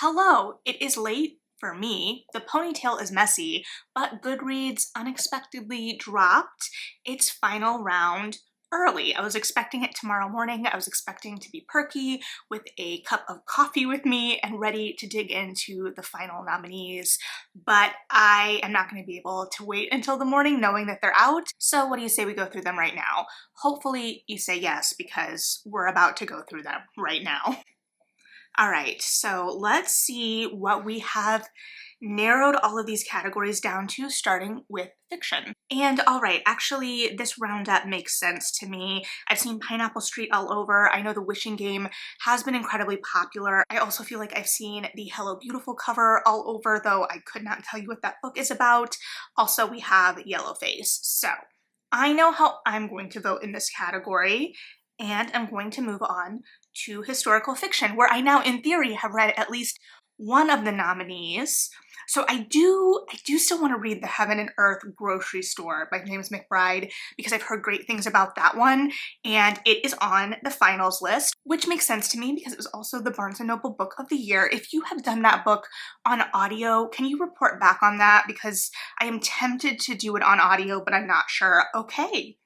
Hello, it is late for me. The ponytail is messy, but Goodreads unexpectedly dropped its final round early. I was expecting it tomorrow morning. I was expecting to be perky with a cup of coffee with me and ready to dig into the final nominees, but I am not going to be able to wait until the morning knowing that they're out. So what do you say we go through them right now? Hopefully you say yes, because we're about to go through them right now. All right, so let's see what we have narrowed all of these categories down to, starting with fiction. And all right, actually, this roundup makes sense to me. I've seen Pineapple Street all over. I know The Wishing Game has been incredibly popular. I also feel like I've seen the Hello Beautiful cover all over, though I could not tell you what that book is about. Also, we have Yellowface. So I know how I'm going to vote in this category, and I'm going to move on to historical fiction, where I now, in theory, have read at least one of the nominees. So I do still want to read The Heaven and Earth Grocery Store by James McBride, because I've heard great things about that one, and it is on the finals list, which makes sense to me because it was also the Barnes & Noble Book of the Year. If you have done that book on audio, can you report back on that? Because I am tempted to do it on audio, but I'm not sure. Okay.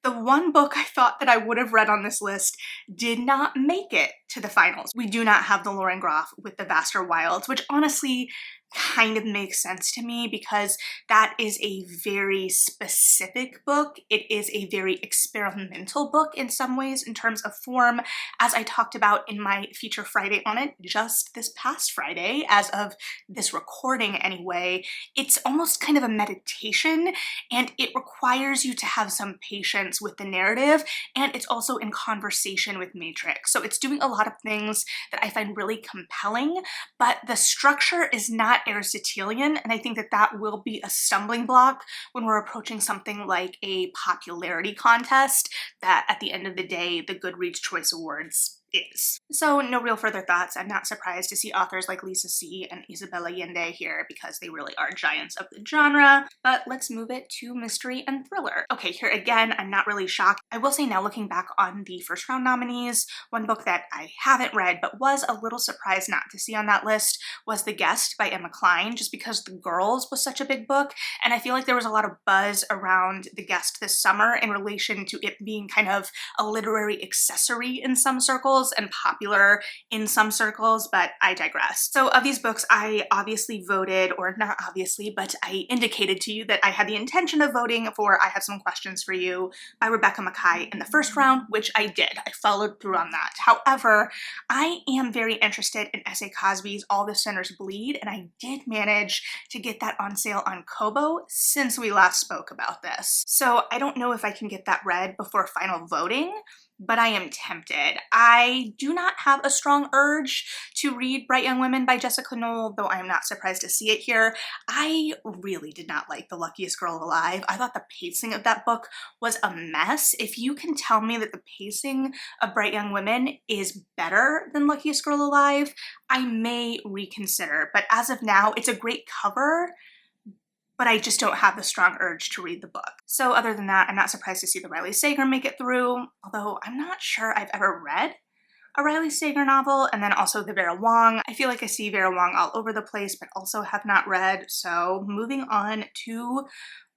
The one book I thought that I would have read on this list did not make it to the finals. We do not have the Lauren Groff with The Vaster Wilds, which honestly kind of makes sense to me because that is a very specific book. It is a very experimental book in some ways in terms of form, as I talked about in my feature Friday on it just this past Friday, as of this recording anyway. It's almost kind of a meditation, and it requires you to have some patience with the narrative, and it's also in conversation with Matrix. So it's doing a lot of things that I find really compelling, but the structure is not Aristotelian, and I think that that will be a stumbling block when we're approaching something like a popularity contest that at the end of the day, the Goodreads Choice Awards is. So no real further thoughts. I'm not surprised to see authors like Lisa C. and Isabel Allende here because they really are giants of the genre, but let's move it to mystery and thriller. Okay, here again, I'm not really shocked. I will say now, looking back on the first round nominees, one book that I haven't read but was a little surprised not to see on that list was The Guest by Emma Cline, just because The Girls was such a big book, and I feel like there was a lot of buzz around The Guest this summer in relation to it being kind of a literary accessory in some circles and popular in some circles, but I digress. So of these books, I obviously voted, or not obviously, but I indicated to you that I had the intention of voting for I Have Some Questions for You by Rebecca Mackay in the first round, which I did. I followed through on that. However, I am very interested in S.A. Cosby's All the Sinners Bleed, and I did manage to get that on sale on Kobo since we last spoke about this. So I don't know if I can get that read before final voting, but I am tempted. I do not have a strong urge to read Bright Young Women by Jessica Knoll, though I am not surprised to see it here. I really did not like The Luckiest Girl Alive. I thought the pacing of that book was a mess. If you can tell me that the pacing of Bright Young Women is better than Luckiest Girl Alive, I may reconsider. But as of now, it's a great cover, but I just don't have the strong urge to read the book. So other than that, I'm not surprised to see the Riley Sager make it through, although I'm not sure I've ever read a Riley Sager novel, and then also the Vera Wong. I feel like I see Vera Wong all over the place, but also have not read. So moving on to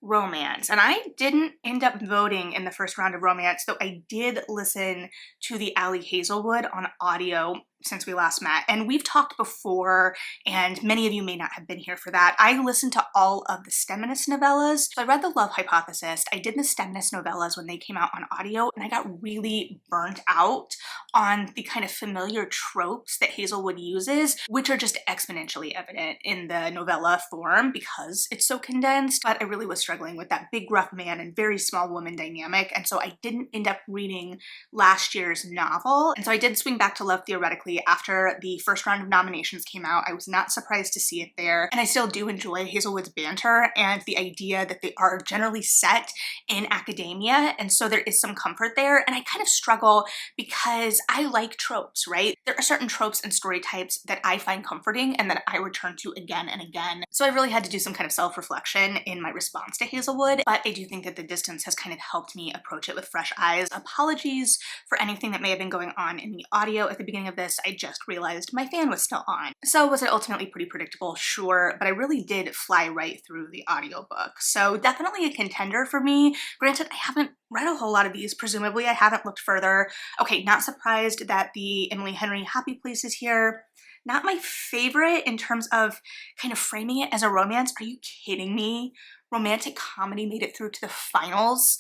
romance. And I didn't end up voting in the first round of romance, though I did listen to the Allie Hazelwood on audio since we last met. And we've talked before, and many of you may not have been here for that. I listened to all of the Steminist novellas. So I read The Love Hypothesis. I did the Steminist novellas when they came out on audio, and I got really burnt out on the kind of familiar tropes that Hazelwood uses, which are just exponentially evident in the novella form because it's so condensed. But I really was struggling with that big rough man and very small woman dynamic, and so I didn't end up reading last year's novel. And so I did swing back to Love Theoretically after the first round of nominations came out. I was not surprised to see it there, and I still do enjoy Hazelwood's banter and the idea that they are generally set in academia, and so there is some comfort there. And I kind of struggle because I like tropes, right? There are certain tropes and story types that I find comforting and that I return to again and again. So I really had to do some kind of self-reflection in my response to Hazelwood, but I do think that the distance has kind of helped me approach it with fresh eyes. Apologies for anything that may have been going on in the audio at the beginning of this. I just realized my fan was still on. So was it ultimately pretty predictable? Sure, but I really did fly right through the audiobook. So definitely a contender for me. Granted, I haven't read a whole lot of these. Presumably I haven't looked further. Okay, not surprised that the Emily Henry Happy Place is here. Not my favorite in terms of kind of framing it as a romance. Are you kidding me? Romantic comedy made it through to the finals.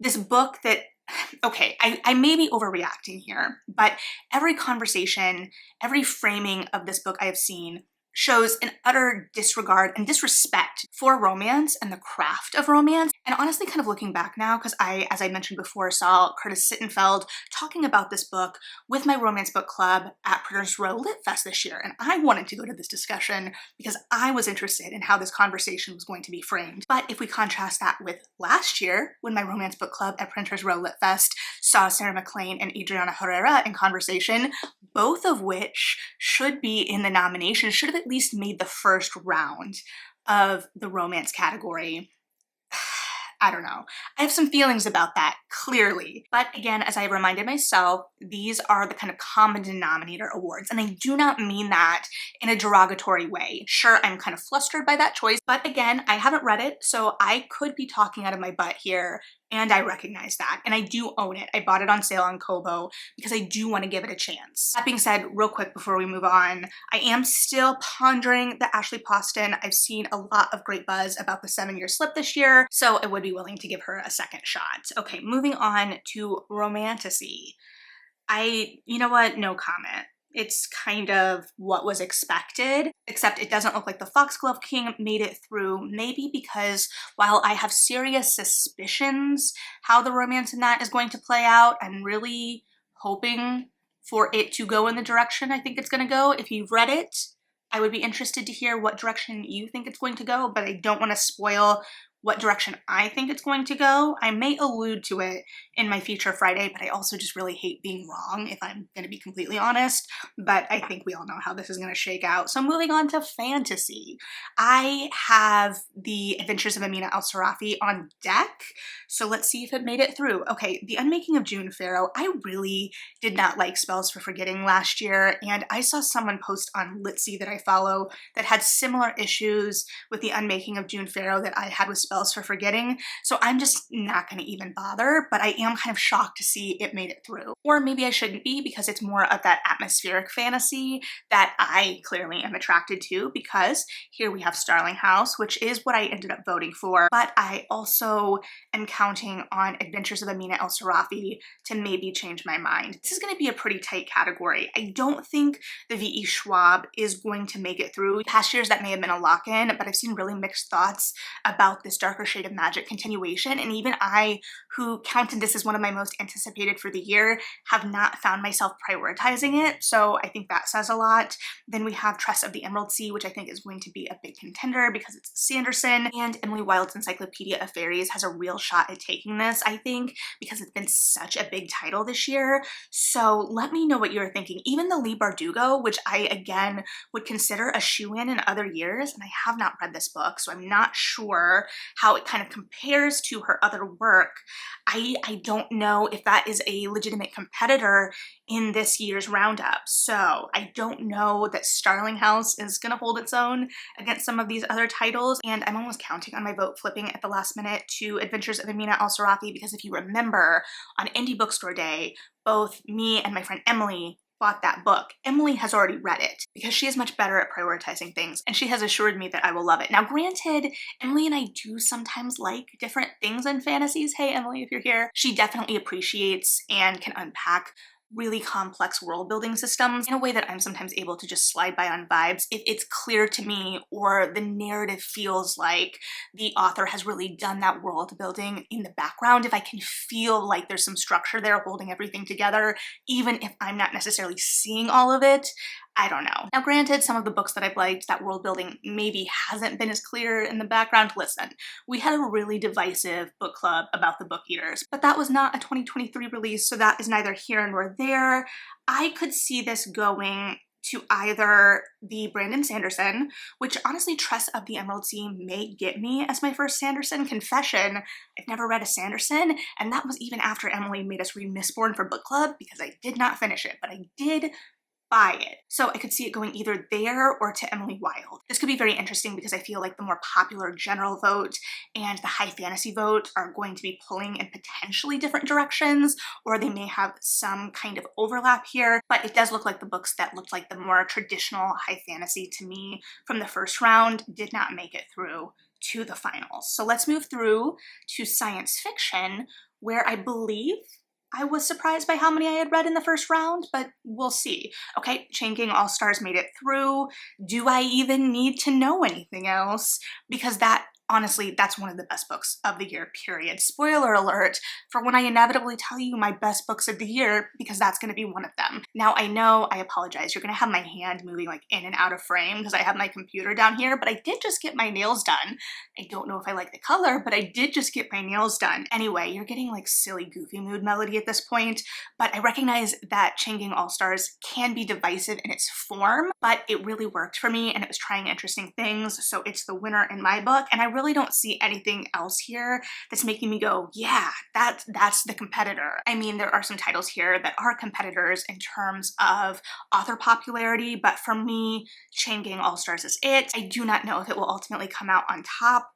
This book that, okay, I may be overreacting here, but every conversation, every framing of this book I have seen shows an utter disregard and disrespect for romance and the craft of romance. And honestly, kind of looking back now, because as I mentioned before, saw Curtis Sittenfeld talking about this book with my romance book club at Printers Row Lit Fest this year. And I wanted to go to this discussion because I was interested in how this conversation was going to be framed. But if we contrast that with last year, when my romance book club at Printers Row Lit Fest saw Sarah McLean and Adriana Herrera in conversation, both of which should be in the nomination, should have at least made the first round of the romance category. I don't know. I have some feelings about that, clearly. But again, as I reminded myself, these are the kind of common denominator awards, and I do not mean that in a derogatory way. Sure, I'm kind of flustered by that choice, but again, I haven't read it, so I could be talking out of my butt here, and I recognize that, and I do own it. I bought it on sale on Kobo because I do want to give it a chance. That being said, real quick before we move on, I am still pondering the Ashley Poston. I've seen a lot of great buzz about the 7-year slip this year, so I would be willing to give her a second shot. Okay, moving on to Romantasy. You know what? No comment. It's kind of what was expected, except it doesn't look like the Foxglove King made it through, maybe because while I have serious suspicions how the romance in that is going to play out, I'm really hoping for it to go in the direction I think it's going to go. If you've read it, I would be interested to hear what direction you think it's going to go, but I don't want to spoil what direction I think it's going to go. I may allude to it in my Feature Friday, but I also just really hate being wrong, if I'm going to be completely honest. But I think we all know how this is going to shake out. So moving on to fantasy. I have The Adventures of Amina Al-Sarafi on deck, so let's see if it made it through. Okay, The Unmaking of June Farrow. I really did not like Spells for Forgetting last year, and I saw someone post on Litsy that I follow that had similar issues with The Unmaking of June Farrow that I had with Spells for Forgetting, so I'm just not going to even bother, but I am kind of shocked to see it made it through. Or maybe I shouldn't be, because it's more of that atmospheric fantasy that I clearly am attracted to, because here we have Starling House, which is what I ended up voting for, but I also am counting on Adventures of Amina El-Sarafi to maybe change my mind. This is going to be a pretty tight category. I don't think the V.E. Schwab is going to make it through. Past years that may have been a lock-in, but I've seen really mixed thoughts about this Darker Shade of Magic continuation, and even I, who counted this as one of my most anticipated for the year, have not found myself prioritizing it, so I think that says a lot. Then we have Tress of the Emerald Sea, which I think is going to be a big contender because it's Sanderson, and Emily Wilde's Encyclopedia of Fairies has a real shot at taking this, I think, because it's been such a big title this year. So let me know what you're thinking. Even the Lee Bardugo, which I, again, would consider a shoo-in in other years, and I have not read this book, so I'm not sure how it kind of compares to her other work. I don't know if that is a legitimate competitor in this year's roundup. So I don't know that Starling House is going to hold its own against some of these other titles, and I'm almost counting on my vote flipping at the last minute to Adventures of Amina Al-Sarafi, because if you remember, on Indie Bookstore Day, both me and my friend Emily bought that book. Emily has already read it because she is much better at prioritizing things, and she has assured me that I will love it. Now, granted, Emily and I do sometimes like different things in fantasies. Hey, Emily, if you're here. She definitely appreciates and can unpack really complex world building systems in a way that I'm sometimes able to just slide by on vibes if it's clear to me, or the narrative feels like the author has really done that world building in the background. If I can feel like there's some structure there holding everything together, even if I'm not necessarily seeing all of it, I don't know. Now, granted, some of the books that I've liked, that world building maybe hasn't been as clear in the background. Listen, we had a really divisive book club about The Book Eaters, but that was not a 2023 release, so that is neither here nor there. I could see this going to either the Brandon Sanderson, which honestly Tress of the Emerald Sea may get me as my first Sanderson. Confession, I've never read a Sanderson, and that was even after Emily made us read Mistborn for book club because I did not finish it, but I did buy it. So I could see it going either there or to Emily Wilde. This could be very interesting because I feel like the more popular general vote and the high fantasy vote are going to be pulling in potentially different directions, or they may have some kind of overlap here, but it does look like the books that looked like the more traditional high fantasy to me from the first round did not make it through to the finals. So let's move through to science fiction, where I believe I was surprised by how many I had read in the first round, but we'll see. Okay, Chain Gang All-Stars made it through. Do I even need to know anything else? Because that, honestly, that's one of the best books of the year, period. Spoiler alert for when I inevitably tell you my best books of the year, because that's gonna be one of them. Now, I know, I apologize, you're gonna have my hand moving like in and out of frame because I have my computer down here, but I did just get my nails done. I don't know if I like the color, but I did just get my nails done. Anyway, you're getting like silly, goofy mood melody at this point, but I recognize that Chain Gang All-Stars can be divisive in its form, but it really worked for me and it was trying interesting things, so it's the winner in my book, and I really don't see anything else here that's making me go, yeah, that's the competitor. I mean, there are some titles here that are competitors in terms of author popularity, but for me, Chain Gang All-Stars is it. I do not know if it will ultimately come out on top,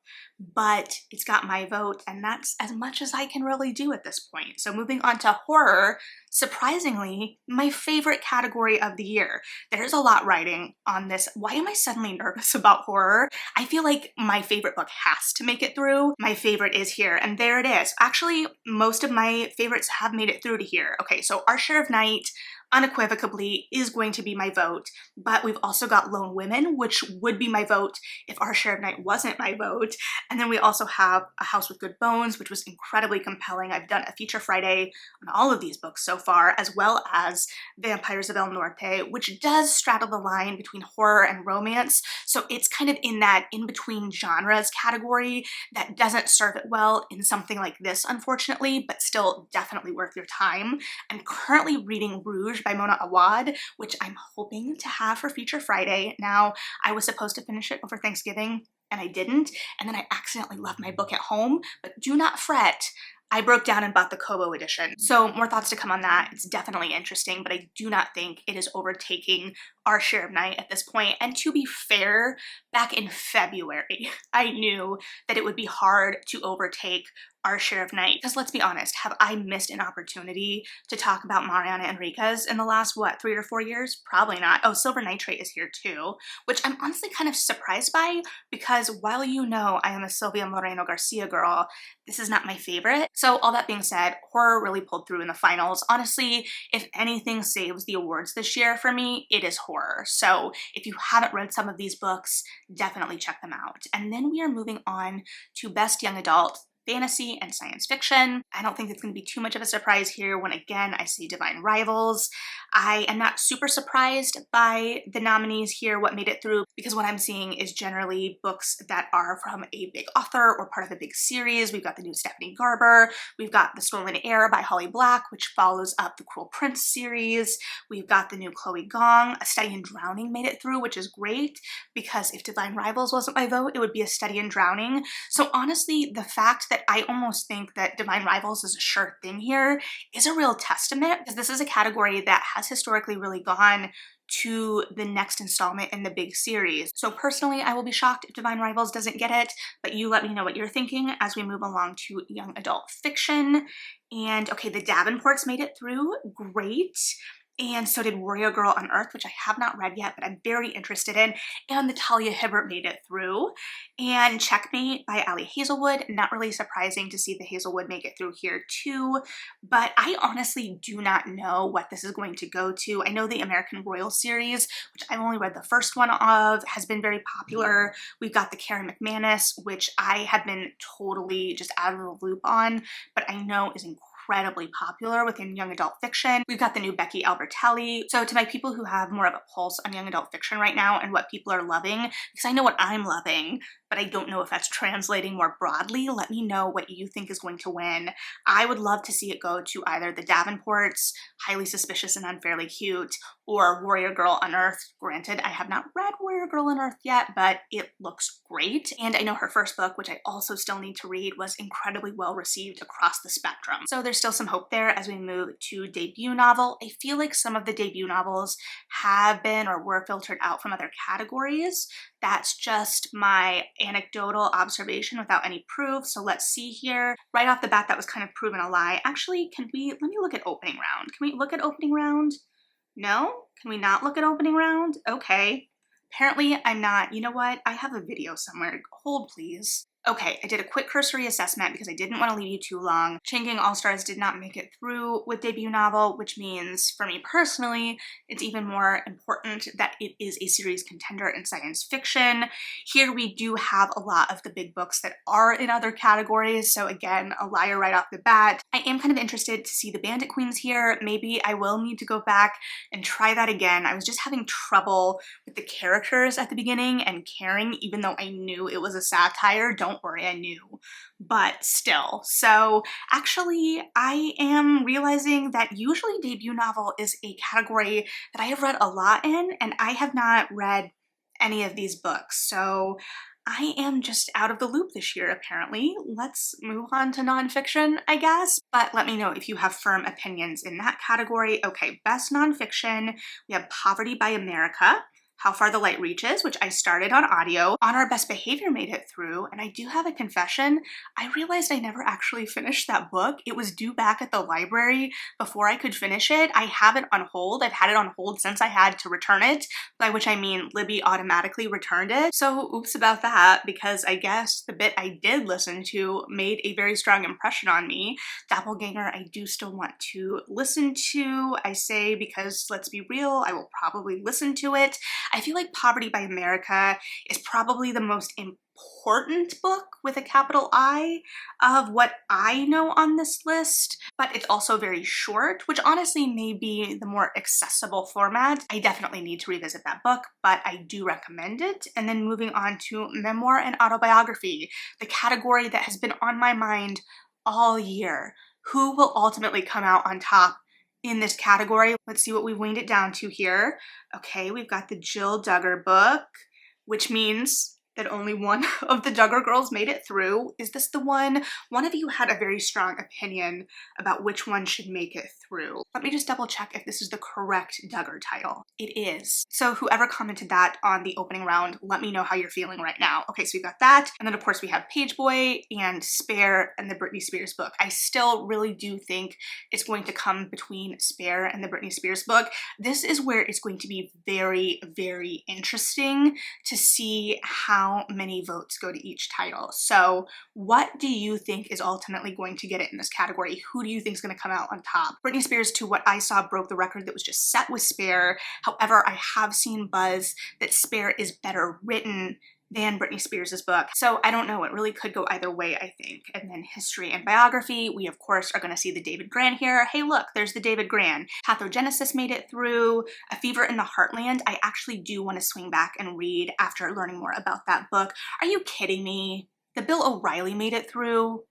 but it's got my vote, and that's as much as I can really do at this point. So moving on to horror, surprisingly, my favorite category of the year. There's a lot riding on this. Why am I suddenly nervous about horror? I feel like my favorite book has to make it through. My favorite is here, and there it is. Actually, most of my favorites have made it through to here. Okay, so Our Share of Night unequivocally is going to be my vote, but we've also got Lone Women, which would be my vote if Our Share of Night wasn't my vote. And then we also have A House with Good Bones, which was incredibly compelling. I've done a feature Friday on all of these books so far, as well as Vampires of El Norte, which does straddle the line between horror and romance. So it's kind of in that in-between genres category that doesn't serve it well in something like this, unfortunately, but still definitely worth your time. I'm currently reading Rouge by Mona Awad, which I'm hoping to have for Feature Friday. Now, I was supposed to finish it over Thanksgiving, and I didn't, and then I accidentally left my book at home, but do not fret. I broke down and bought the Kobo edition. So more thoughts to come on that. It's definitely interesting, but I do not think it is overtaking Our Share of Night at this point. And to be fair, back in February, I knew that it would be hard to overtake Our Share of Night. Because let's be honest, have I missed an opportunity to talk about Mariana Enriquez in the last, what, 3 or 4 years? Probably not. Oh, Silver Nitrate is here too, which I'm honestly kind of surprised by, because while you know I am a Silvia Moreno Garcia girl, this is not my favorite. So all that being said, horror really pulled through in the finals. Honestly, if anything saves the awards this year for me, it is horror. So if you haven't read some of these books, definitely check them out. And then we are moving on to Best Young Adult Fantasy and Science Fiction. I don't think it's going to be too much of a surprise here when, again, I see Divine Rivals. I am not super surprised by the nominees here, what made it through, because what I'm seeing is generally books that are from a big author or part of a big series. We've got the new Stephanie Garber. We've got The Stolen Heir by Holly Black, which follows up the Cruel Prince series. We've got the new Chloe Gong. A Study in Drowning made it through, which is great, because if Divine Rivals wasn't my vote, it would be A Study in Drowning. So honestly, the fact that I almost think that Divine Rivals is a sure thing here is a real testament, because this is a category that has historically really gone to the next installment in the big series. So personally, I will be shocked if Divine Rivals doesn't get it, but you let me know what you're thinking as we move along to young adult fiction. And okay, the Davenports made it through, great. And so did Warrior Girl on Earth, which I have not read yet, but I'm very interested in. And the Talia Hibbert made it through. And Checkmate by Ali Hazelwood. Not really surprising to see the Hazelwood make it through here too. But I honestly do not know what this is going to go to. I know the American Royal series, which I've only read the first one of, has been very popular. We've got the Karen McManus, which I have been totally just out of the loop on, but I know is incredibly popular within young adult fiction. We've got the new Becky Albertelli. So to my people who have more of a pulse on young adult fiction right now and what people are loving, because I know what I'm loving, but I don't know if that's translating more broadly, let me know what you think is going to win. I would love to see it go to either the Davenports, Highly Suspicious and Unfairly Cute, or Warrior Girl Unearthed. Granted, I have not read Warrior Girl Unearthed yet, but it looks great. And I know her first book, which I also still need to read, was incredibly well received across the spectrum. So there's still some hope there as we move to debut novel. I feel like some of the debut novels have been or were filtered out from other categories. That's just my anecdotal observation without any proof. So let's see here. Right off the bat, that was kind of proven a lie. Actually, let me look at opening round. Can we look at opening round? No? Can we not look at opening round? Okay. Apparently I'm not. You know what? I have a video somewhere. Hold please. Okay, I did a quick cursory assessment because I didn't want to leave you too long. Changing All-Stars did not make it through with debut novel, which means for me personally, it's even more important that it is a series contender in science fiction. Here we do have a lot of the big books that are in other categories, so again, a liar right off the bat. I am kind of interested to see the Bandit Queens here. Maybe I will need to go back and try that again. I was just having trouble with the characters at the beginning and caring, even though I knew it was a satire. Don't worry, I knew, but still. So actually, I am realizing that usually debut novel is a category that I have read a lot in, and I have not read any of these books. So I am just out of the loop this year, apparently. Let's move on to nonfiction, I guess. But let me know if you have firm opinions in that category. Okay, best nonfiction, we have Poverty by America, How Far the Light Reaches, which I started on audio. Honor Best Behavior made it through, and I do have a confession. I realized I never actually finished that book. It was due back at the library before I could finish it. I have it on hold. I've had it on hold since I had to return it, by which I mean Libby automatically returned it. So oops about that, because I guess the bit I did listen to made a very strong impression on me. Doppelganger I do still want to listen to, I say, because let's be real, I will probably listen to it. I feel like Poverty by America is probably the most important book with a capital I of what I know on this list, but it's also very short, which honestly may be the more accessible format. I definitely need to revisit that book, but I do recommend it. And then moving on to memoir and autobiography, the category that has been on my mind all year. Who will ultimately come out on top in this category? Let's see what we've weaned it down to here. Okay, we've got the Jill Duggar book, which means that only one of the Duggar girls made it through. Is this the one? One of you had a very strong opinion about which one should make it through. Let me just double check if this is the correct Duggar title. It is. So whoever commented that on the opening round, let me know how you're feeling right now. Okay, so we got that. And then of course we have Page Boy and Spare and the Britney Spears book. I still really do think it's going to come between Spare and the Britney Spears book. This is where it's going to be very, very interesting to see how many votes go to each title. So what do you think is ultimately going to get it in this category? Who do you think is going to come out on top? Britney Spears, to what I saw, broke the record that was just set with Spare. However, I have seen buzz that Spare is better written than Britney Spears' book. So I don't know, it really could go either way, I think. And then history and biography, we of course are gonna see the David Gran here. Hey look, there's the David Gran. Pathogenesis made it through. A Fever in the Heartland, I actually do want to swing back and read after learning more about that book. Are you kidding me? The Bill O'Reilly made it through.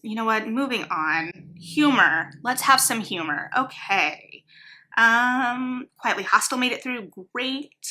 You know what, moving on. Humor, let's have some humor. Okay. Quietly Hostile made it through, great.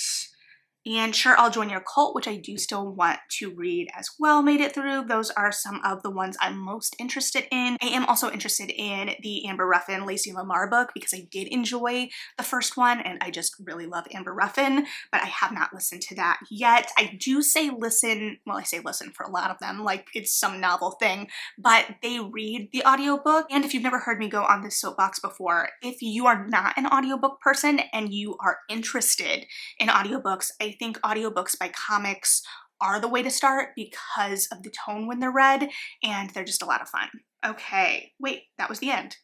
And Sure I'll Join Your Cult, which I do still want to read as well, made it through. Those are some of the ones I'm most interested in. I am also interested in the Amber Ruffin, Lacey Lamar book because I did enjoy the first one and I just really love Amber Ruffin, but I have not listened to that yet. I do say listen, well I say listen for a lot of them, like it's some novel thing, but they read the audiobook. And if you've never heard me go on this soapbox before, if you are not an audiobook person and you are interested in audiobooks, I think audiobooks by comics are the way to start because of the tone when they're read, and they're just a lot of fun. Okay, wait, that was the end.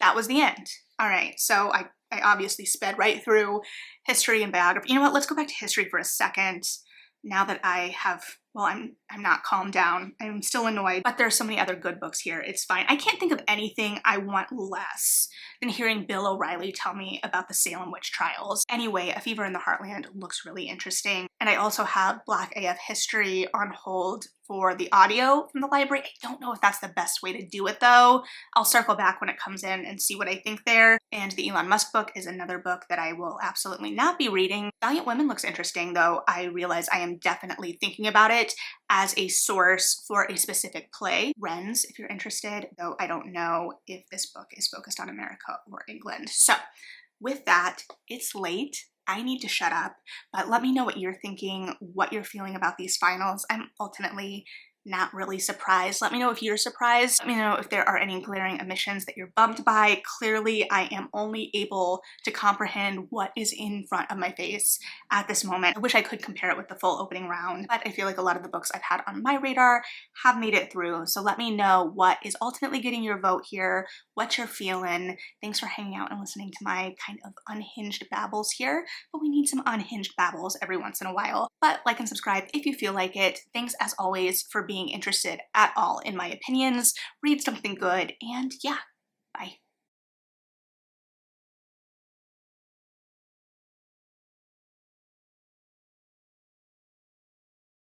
That was the end. All right, so I obviously sped right through history and biography. You know what, let's go back to history for a second. Now that I have, well, I'm not calmed down. I'm still annoyed, but there's so many other good books here. It's fine. I can't think of anything I want less than hearing Bill O'Reilly tell me about the Salem witch trials. Anyway, A Fever in the Heartland looks really interesting. And I also have Black AF History on hold for the audio from the library. I don't know if that's the best way to do it though. I'll circle back when it comes in and see what I think there. And the Elon Musk book is another book that I will absolutely not be reading. Valiant Women looks interesting though. I realize I am definitely thinking about it as a source for a specific play. Wrens, if you're interested, though I don't know if this book is focused on America or England. So with that, it's late. I need to shut up, but let me know what you're thinking, what you're feeling about these finals. I'm ultimately not really surprised. Let me know if you're surprised. Let me know if there are any glaring omissions that you're bummed by. Clearly, I am only able to comprehend what is in front of my face at this moment. I wish I could compare it with the full opening round, but I feel like a lot of the books I've had on my radar have made it through. So let me know what is ultimately getting your vote here, what you're feeling. Thanks for hanging out and listening to my kind of unhinged babbles here, but we need some unhinged babbles every once in a while. But like and subscribe if you feel like it. Thanks as always for being interested at all in my opinions. Read something good, and yeah, bye.